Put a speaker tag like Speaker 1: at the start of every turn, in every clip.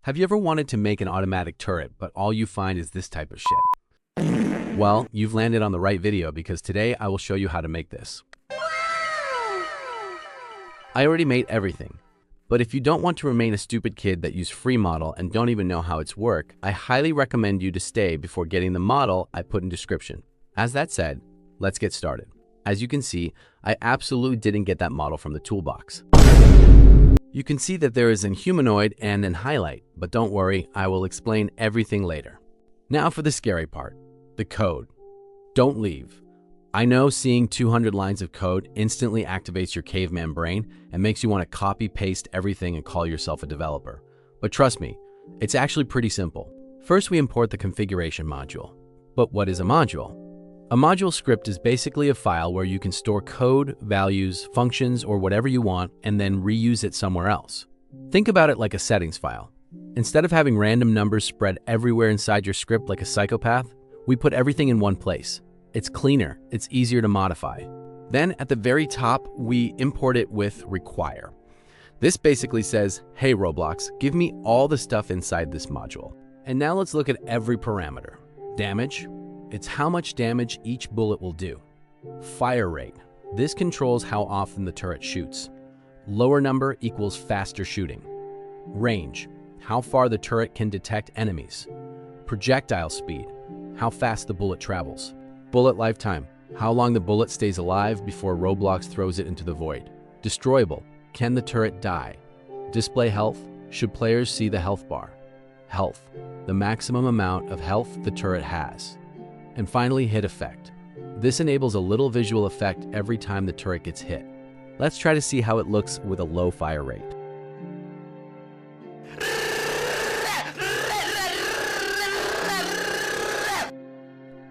Speaker 1: Have you ever wanted to make an automatic turret, but all you find is this type of shit? Well, you've landed on the right video because today I will show you how to make this. I already made everything, but if you don't want to remain a stupid kid that used free model and don't even know how it's work, I highly recommend you to stay before getting the model I put in description. As that said, let's get started. As you can see, I absolutely didn't get that model from the toolbox. You can see that there is an humanoid and an highlight, but don't worry, I will explain everything later. Now for the scary part, the code. Don't leave. I know seeing 200 lines of code instantly activates your caveman brain and makes you want to copy-paste everything and call yourself a developer. But trust me, it's actually pretty simple. First, we import the configuration module. But what is a module? A module script is basically a file where you can store code, values, functions, or whatever you want, and then reuse it somewhere else. Think about it like a settings file. Instead of having random numbers spread everywhere inside your script like a psychopath, we put everything in one place. It's cleaner, it's easier to modify. Then at the very top, we import it with require. This basically says, hey Roblox, give me all the stuff inside this module. And now let's look at every parameter. Damage. It's how much damage each bullet will do. Fire rate. This controls how often the turret shoots. Lower number equals faster shooting. Range. How far the turret can detect enemies. Projectile speed. How fast the bullet travels. Bullet lifetime. How long the bullet stays alive before Roblox throws it into the void. Destroyable. Can the turret die? Display health. Should players see the health bar? Health. The maximum amount of health the turret has. And finally, hit effect. This enables a little visual effect every time the turret gets hit. Let's try to see how it looks with a low fire rate.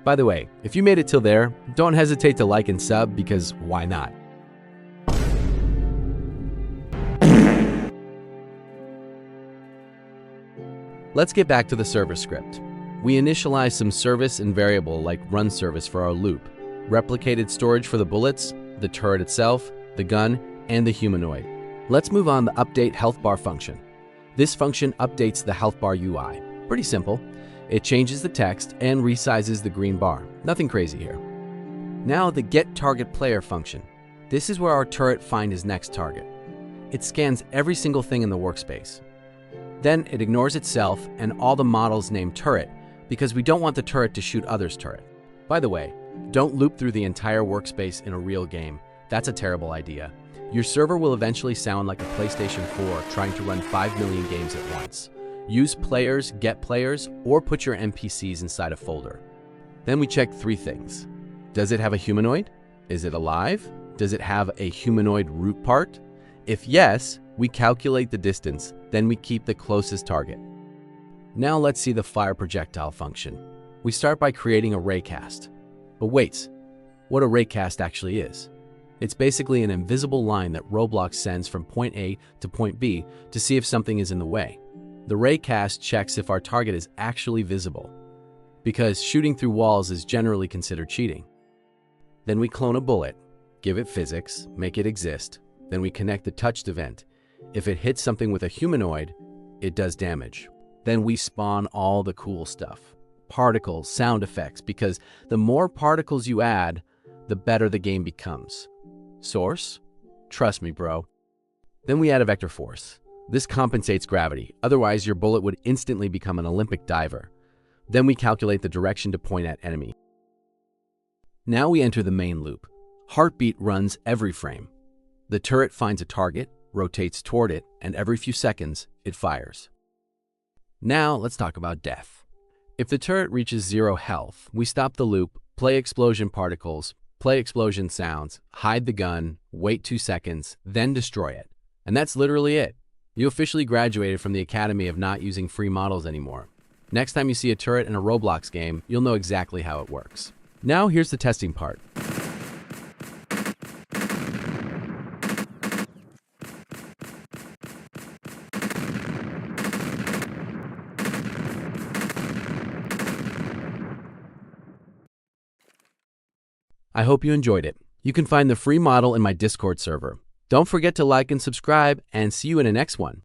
Speaker 1: By the way, if you made it till there, don't hesitate to like and sub because why not? Let's get back to the server script. We initialize some service and variable like run service for our loop, replicated storage for the bullets, the turret itself, the gun, and the humanoid. Let's move on to the update health bar function. This function updates the health bar UI. Pretty simple. It changes the text and resizes the green bar. Nothing crazy here. Now the get target player function. This is where our turret finds his next target. It scans every single thing in the workspace. Then it ignores itself and all the models named turret because we don't want the turret to shoot others' turret. By the way, don't loop through the entire workspace in a real game. That's a terrible idea. Your server will eventually sound like a PlayStation 4 trying to run 5 million games at once. Use players, get players, or put your NPCs inside a folder. Then we check 3 things. Does it have a humanoid? Is it alive? Does it have a humanoid root part? If yes, we calculate the distance, then we keep the closest target. Now let's see the fire projectile function. We start by creating a raycast. But wait, what a raycast actually is. It's basically an invisible line that Roblox sends from point A to point B to see if something is in the way. The raycast checks if our target is actually visible, because shooting through walls is generally considered cheating. Then we clone a bullet, give it physics, make it exist, then we connect the touched event. If it hits something with a humanoid, it does damage. Then we spawn all the cool stuff. Particles, sound effects, because the more particles you add, the better the game becomes. Source? Trust me, bro. Then we add a vector force. This compensates gravity, otherwise your bullet would instantly become an Olympic diver. Then we calculate the direction to point at enemy. Now we enter the main loop. Heartbeat runs every frame. The turret finds a target, rotates toward it, and every few seconds, it fires. Now let's talk about death. If the turret reaches 0 health, we stop the loop, play explosion particles, play explosion sounds, hide the gun, wait 2 seconds, then destroy it. And that's literally it. You officially graduated from the academy of not using free models anymore. Next time you see a turret in a Roblox game, you'll know exactly how it works. Now here's the testing part. I hope you enjoyed it. You can find the free model in my Discord server. Don't forget to like and subscribe, and see you in the next one.